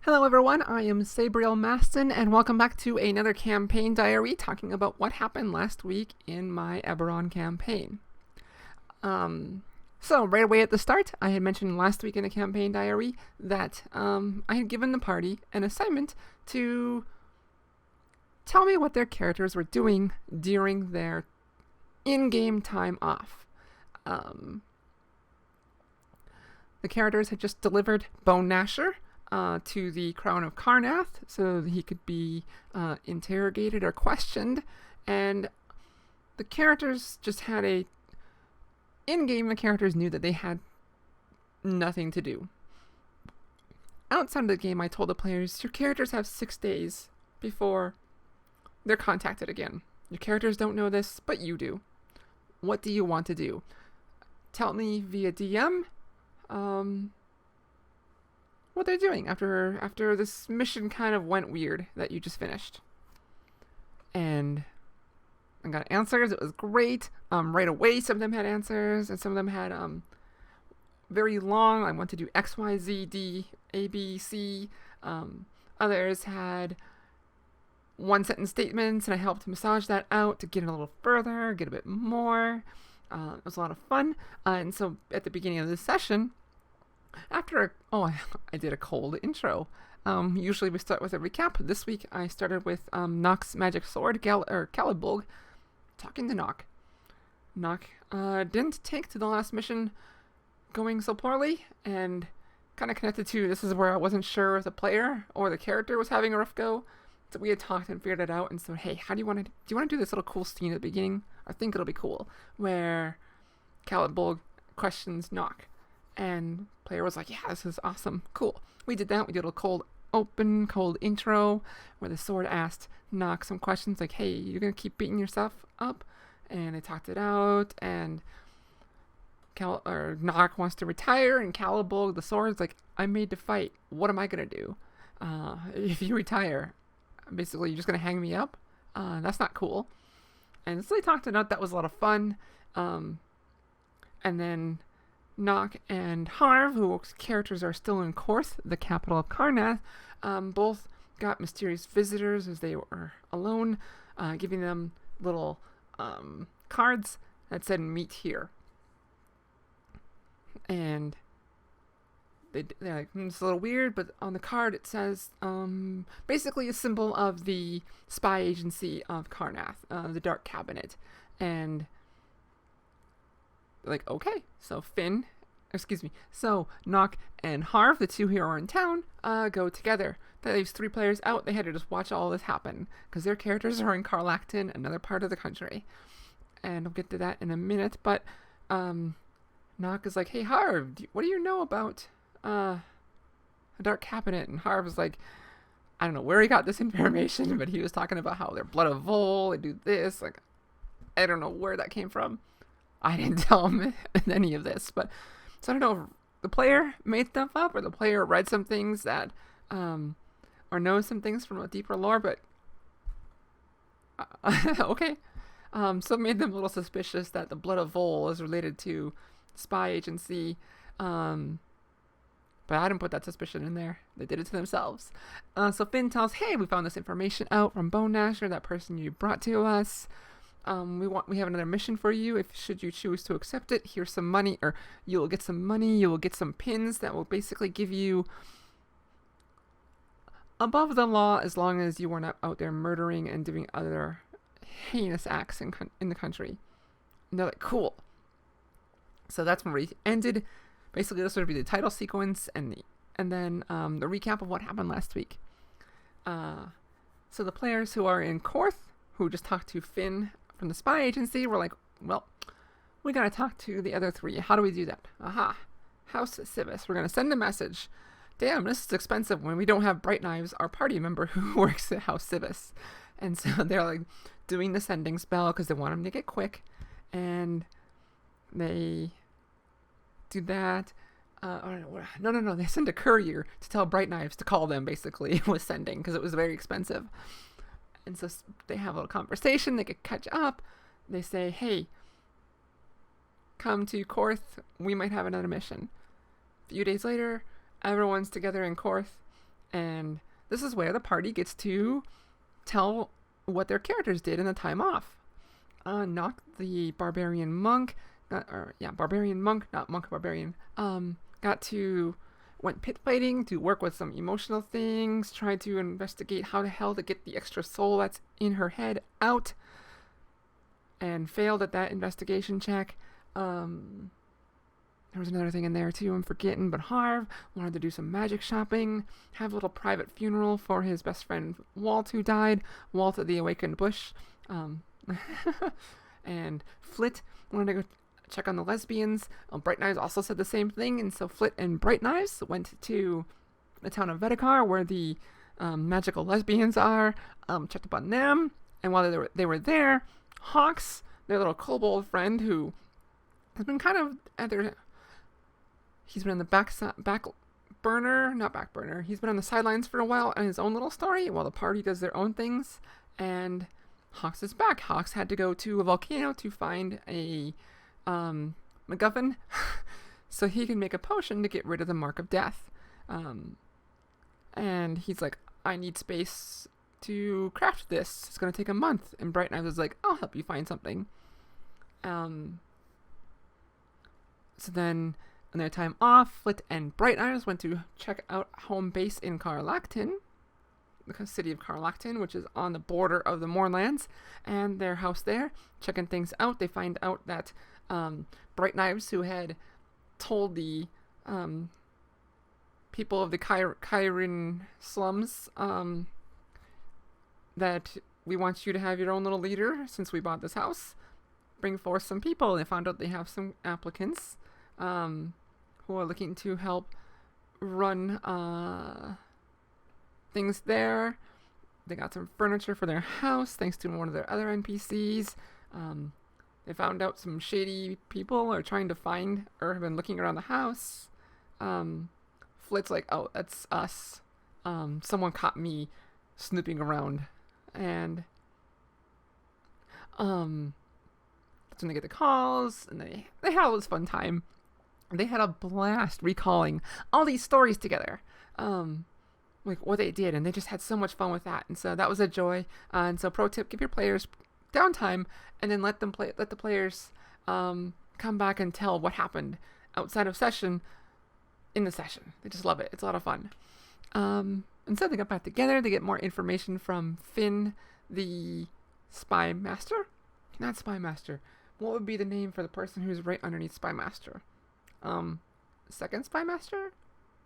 Hello everyone, I am Sabriel Maston, and welcome back to another campaign diary talking about what happened last week in my Eberron campaign. So right away at the start, I had mentioned last week in the campaign diary that I had given the party an assignment to tell me what their characters were doing during their in-game time off. The characters had just delivered Bone Gnasher to the Crown of Karnath so that he could be interrogated or questioned, and the characters just had in-game, the characters knew that they had nothing to do. Outside of the game, I told the players, your characters have 6 days before they're contacted again. Your characters don't know this, but you do. What do you want to do? Tell me via DM what they're doing after this mission kind of went weird that you just finished. And I got answers. It was great. Right away, some of them had answers, and some of them had very long. I want to do X, Y, Z, D, A, B, C. Others had one-sentence statements, and I helped massage that out to get it a little further, get a bit more. It was a lot of fun. And so at the beginning of this session, I did a cold intro. Usually we start with a recap. This week I started with Nock's magic sword, Calibulg, talking to Nock. Nock didn't take to the last mission going so poorly, and kind of connected to this is where I wasn't sure if the player or the character was having a rough go. So we had talked and figured it out, and so hey, how do you want to do this little cool scene at the beginning? I think it'll be cool, where Calibulg questions Nock. And player was like, yeah, this is awesome. Cool. We did that. We did a cold intro where the sword asked Nock some questions like, hey, you're going to keep beating yourself up? And they talked it out, and Nock wants to retire, and Calibulg, the sword's like, I'm made to fight. What am I going to do? If you retire, basically you're just going to hang me up? That's not cool. And so they talked it out. That was a lot of fun. And then Nock and Harv, whose characters are still in Korth, the capital of Karnath, both got mysterious visitors as they were alone, giving them little cards that said meet here. And they're like, it's a little weird, but on the card it says basically a symbol of the spy agency of Karnath, the Dark Cabinet. And like, okay, so Nock and Harv, the two who are in town, go together. That leaves 3 players out. They had to just watch all this happen, because their characters are in Karlakton, another part of the country. And I'll get to that in a minute, but Nock is like, hey Harv, what do you know about the Dark Cabinet? And Harv is like, I don't know where he got this information, but he was talking about how they're blood of Vol, they do this, like, I don't know where that came from. I didn't tell him any of this, but so I don't know if the player made stuff up or the player read some things that, or knows some things from a deeper lore, but okay. So it made them a little suspicious that the blood of Vol is related to spy agency, but I didn't put that suspicion in there. They did it to themselves. So Finn tells, hey, we found this information out from Bone Gnasher, that person you brought to us. We have another mission for you. If should you choose to accept it, here's some money, or you will get some money. You will get some pins that will basically give you above the law, as long as you are not out there murdering and doing other heinous acts in the country. And they're like, cool. So that's where we ended. Basically, this would be the title sequence and then the recap of what happened last week. So the players who are in Korth, who just talked to Finn from the spy agency, were like, well, we gotta talk to the other 3. How do we do that? Aha, House Civis. We're gonna send a message. Damn, this is expensive when we don't have Bright Knives, our party member who works at House Civis. And so they're like doing the sending spell because they want him to get quick, and they do that. No. They send a courier to tell Bright Knives to call them, basically, with sending, because it was very expensive. And so they have a little conversation, they get catch up, they say, hey, come to Korth, we might have another mission. A few days later, everyone's together in Korth, And this is where the party gets to tell what their characters did in the time off. Nock, the barbarian monk, barbarian monk, not monk barbarian, went pit fighting to work with some emotional things, tried to investigate how the hell to get the extra soul that's in her head out, and failed at that investigation check. There was another thing in there too, I'm forgetting, but Harv wanted to do some magic shopping, have a little private funeral for his best friend Walt, who died, Walt of the Awakened Bush. And Flit wanted to go check on the lesbians. Bright Knives also said the same thing, and so Flit and Bright Knives went to the town of Vedekar, where the magical lesbians are, checked up on them, and while they were there, Hawks, their little kobold friend, who has been kind of at their... He's been in the he's been on the sidelines for a while in his own little story, while the party does their own things, and Hawks is back. Hawks had to go to a volcano to find a MacGuffin so he can make a potion to get rid of the Mark of Death. And he's like, I need space to craft this. It's going to take a month. And Bright Knives is like, I'll help you find something. So then, on their time off, Flit and Bright Knives went to check out home base in Carlacton, the city of Carlacton, which is on the border of the Moorlands, and their house there, checking things out. They find out that Bright Knives, who had told the people of the Kyrin slums that we want you to have your own little leader since we bought this house, bring forth some people. They found out they have some applicants who are looking to help run things there. They got some furniture for their house thanks to one of their other NPCs. They found out some shady people are trying to find or have been looking around the house. Flit's like, oh, that's us. Someone caught me snooping around. And that's when they get the calls, and they had all this fun time. They had a blast recalling all these stories together, like what they did, and they just had so much fun with that. And so that was a joy. And so, pro tip: give your players downtime, and then let the players come back and tell what happened outside of session in the session. They just love it. It's a lot of fun. And so they got back together. They get more information from Finn, the spy master. Not spy master. What would be the name for the person who's right underneath spy master? Second spy master?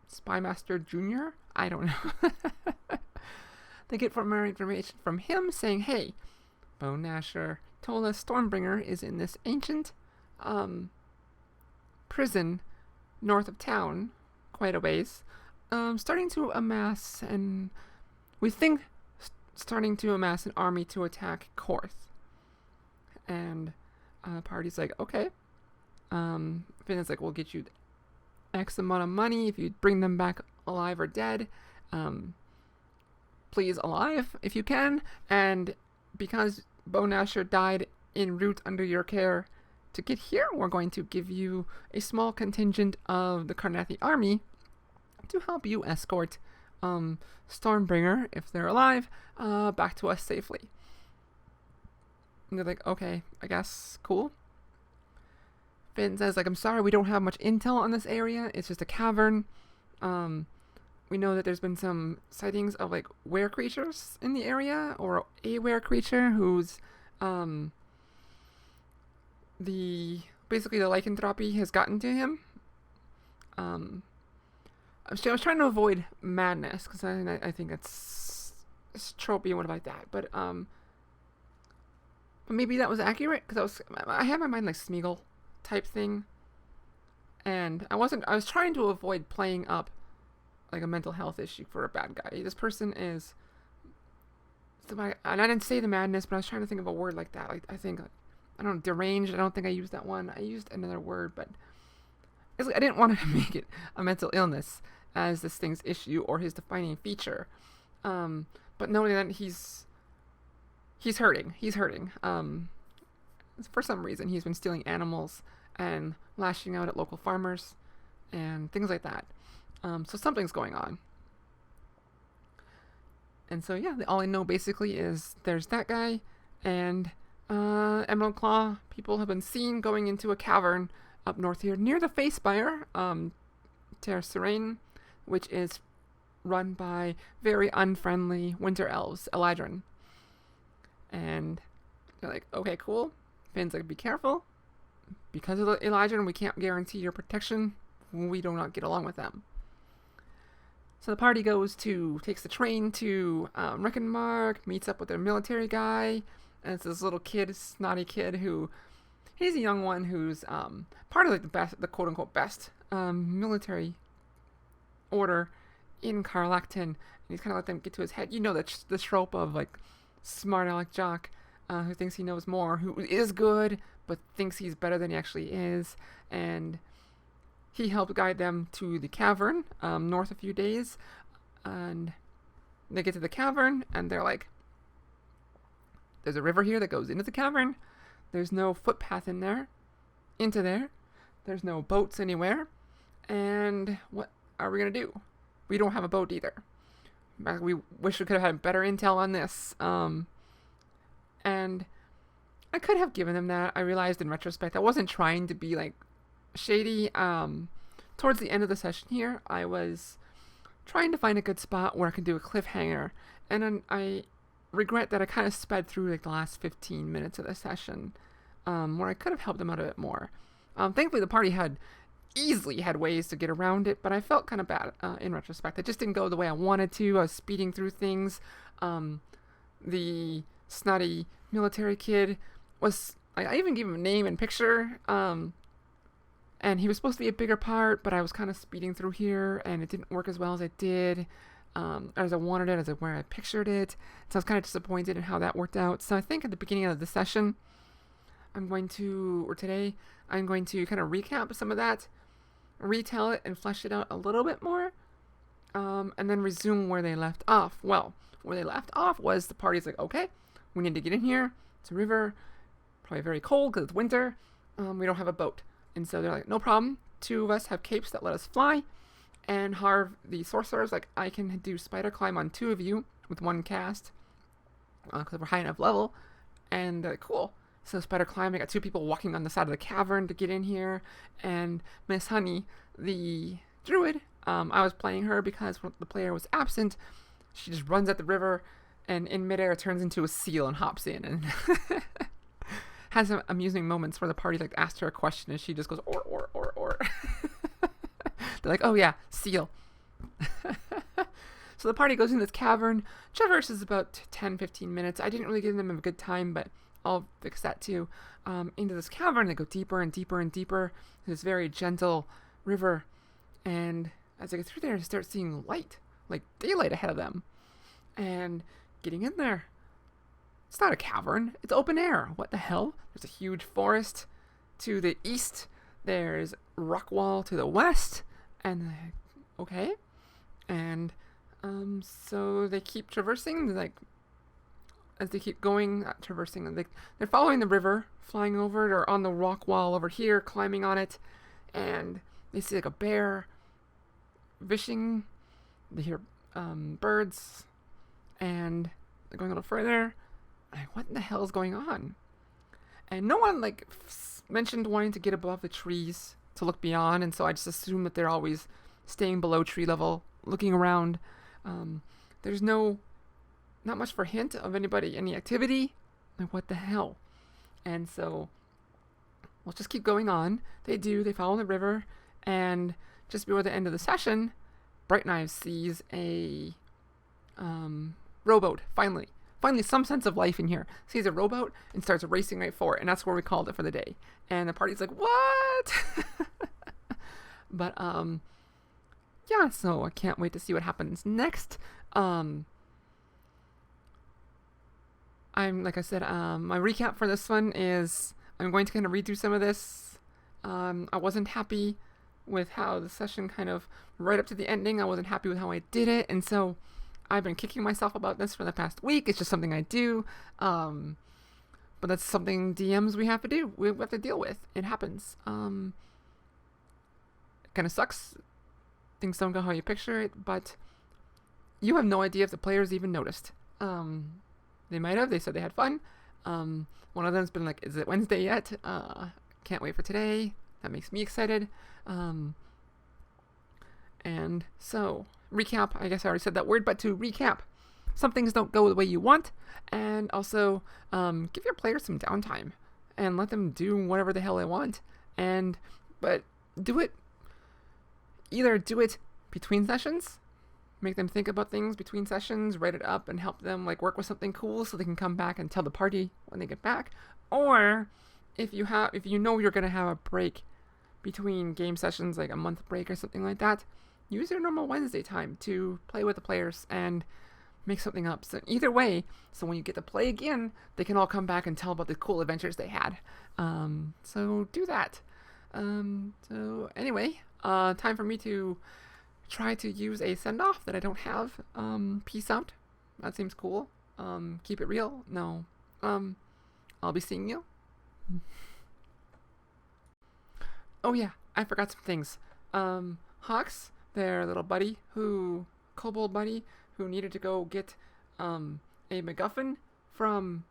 Spy master junior? I don't know. They get more information from him saying, hey, Bone Gnasher told us Stormbringer is in this ancient prison north of town, quite a ways, starting to amass, and we think starting to amass an army to attack Korth. And party's like, okay. Finn is like, we'll get you X amount of money if you bring them back alive or dead. Please alive if you can. And because Bone Gnasher died en route under your care to get here, we're going to give you a small contingent of the Karnathi army to help you escort Stormbringer, if they're alive, back to us safely. And they're like, okay, I guess, cool. Finn says, like, I'm sorry, we don't have much intel on this area. It's just a cavern. We know that there's been some sightings of, like, were creatures in the area, or a were creature who's, basically the lycanthropy has gotten to him. I was trying to avoid madness, because I think it's tropey and what about that, but maybe that was accurate, because I had my mind like Smeagol type thing, and I was trying to avoid playing up like a mental health issue for a bad guy. This person is, and I didn't say the madness, but I was trying to think of a word like that. Like, I think, I don't know, deranged. I don't think I used that one. I used another word, but I didn't want to make it a mental illness as this thing's issue or his defining feature. But knowing that he's hurting. He's hurting. For some reason, he's been stealing animals and lashing out at local farmers and things like that. So something's going on. And so yeah, all I know basically is there's that guy, and Emerald Claw people have been seen going into a cavern up north here near the Face Spire, Terre Serene, which is run by very unfriendly winter elves, Eladrin. And they're like, okay, cool. Finn's like, be careful. Because of the Eladrin, we can't guarantee your protection. We do not get along with them. So the party takes the train to Reckenmark, meets up with their military guy, and it's this little kid, snotty kid he's a young one who's part of like the quote unquote best military order in Karlakton, and he's kind of let them get to his head. You know the trope of like smart aleck jock who thinks he knows more, who is good but thinks he's better than he actually is, and he helped guide them to the cavern north a few days, and they get to the cavern and they're like, there's a river here that goes into the cavern. There's no footpath into there. There's no boats anywhere. And what are we going to do? We don't have a boat either. We wish we could have had better intel on this. And I could have given them that. I realized in retrospect I wasn't trying to be like shady. Towards the end of the session here, I was trying to find a good spot where I could do a cliffhanger. And then I regret that I kind of sped through like the last 15 minutes of the session, where I could have helped them out a bit more. Thankfully, the party easily had ways to get around it, but I felt kind of bad in retrospect. It just didn't go the way I wanted to. I was speeding through things. The snotty military kid I even gave him a name and picture, and he was supposed to be a bigger part, but I was kind of speeding through here, and it didn't work as well as I did. As I wanted it, as where I pictured it. So I was kind of disappointed in how that worked out. So I think at the beginning of the session, today, I'm going to kind of recap some of that, retell it, and flesh it out a little bit more, and then resume where they left off. Well, where they left off was the party's like, okay, we need to get in here. It's a river, probably very cold because it's winter. We don't have a boat. And so they're like, no problem. 2 of us have capes that let us fly. And Harv, the sorcerer's like, I can do spider climb on 2 of you with 1 cast, because we're high enough level. And they're like, cool. So spider climb, I got 2 people walking on the side of the cavern to get in here. And Miss Honey, the druid, I was playing her because the player was absent. She just runs at the river and in midair turns into a seal and hops in and has some amusing moments where the party like asked her a question and she just goes, or. They're like, oh yeah, seal. So the party goes in this cavern. Traverses about 10-15 minutes. I didn't really give them a good time, but I'll fix that too. Into this cavern, they go deeper and deeper and deeper. This very gentle river. And as they get through there, they start seeing light, like daylight ahead of them. And getting in there. It's not a cavern. It's open air. What the hell? There's a huge forest to the east. There's rock wall to the west. And okay. And so they keep traversing, like as they keep going, not traversing, they're following the river, flying over it, or on the rock wall over here, climbing on it, and they see like a bear fishing. They hear birds, and they're going a little further. Like, what the hell is going on? And no one mentioned wanting to get above the trees to look beyond, and so I just assume that they're always staying below tree level, looking around. There's not much for hint of any activity. Like, what the hell? And so we'll just keep going on. They follow the river, and just before the end of the session, Bright Knives sees a rowboat, finally some sense of life in here. Sees a rowboat and starts racing right for it, and that's where we called it for the day. And the party's like, what? But yeah, so I can't wait to see what happens next. I'm like I said, my recap for this one is I'm going to kind of redo some of this. I wasn't happy with how the session kind of right up to the ending. I wasn't happy with how I did it, and so I've been kicking myself about this for the past week. It's just something I do, but that's something DMs we have to do. We have to deal with. It happens. It kind of sucks. Things don't go how you picture it, but you have no idea if the players even noticed. They might have. They said they had fun. One of them's been like, is it Wednesday yet? Can't wait for today. That makes me excited. And so, recap. I guess I already said that word, but to recap, some things don't go the way you want. And also, give your players some downtime and let them do whatever the hell they want. But do it. Either do it between sessions, make them think about things between sessions, write it up, and help them like work with something cool so they can come back and tell the party when they get back. Or if you know you're gonna have a break between game sessions, like a month break or something like that, use your normal Wednesday time to play with the players and make something up. So either way, so when you get to play again, they can all come back and tell about the cool adventures they had. So do that. So anyway, time for me to try to use a send-off that I don't have. Peace out. That seems cool. Keep it real. No. I'll be seeing you. Oh yeah, I forgot some things. Hawks, their little buddy, kobold buddy, who needed to go get a MacGuffin from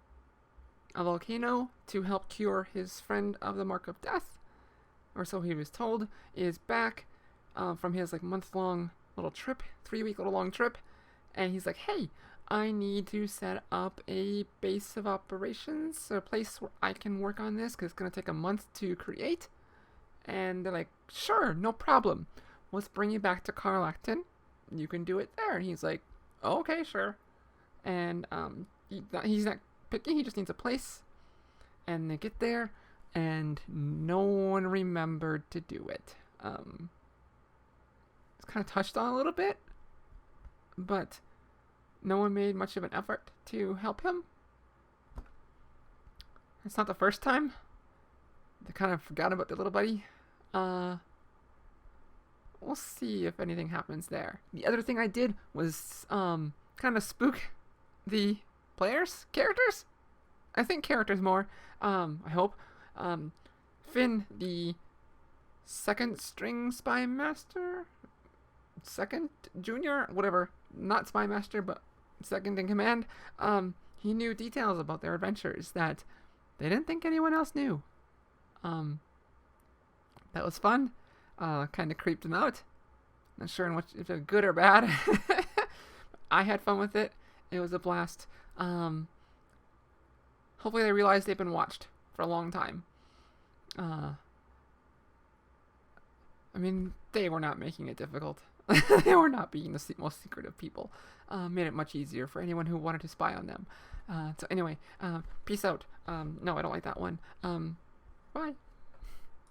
a volcano to help cure his friend of the Mark of Death, or so he was told, is back from his like month-long little trip, 3-week little long trip, and he's like, hey, I need to set up a base of operations, or a place where I can work on this, because it's going to take a month to create. And they're like, sure, no problem. Let's bring you back to Carlacton. You can do it there. And he's like, oh, okay, sure. And he's not picky. He just needs a place. And they get there, and no one remembered to do it. It's kind of touched on a little bit, but no one made much of an effort to help him. It's not the first time. They kind of forgot about the little buddy. We'll see if anything happens there. The other thing I did was kind of spook the characters. I think characters more. I hope. Finn, the second string spy master, second junior, whatever, not spy master, but second in command. He knew details about their adventures that they didn't think anyone else knew. That was fun. Kind of creeped him out. Not sure if it's good or bad. I had fun with it. It was a blast. Hopefully they realize they've been watched for a long time. I mean, they were not making it difficult. They were not being the most secretive people. Made it much easier for anyone who wanted to spy on them. So anyway, peace out. No, I don't like that one. Bye.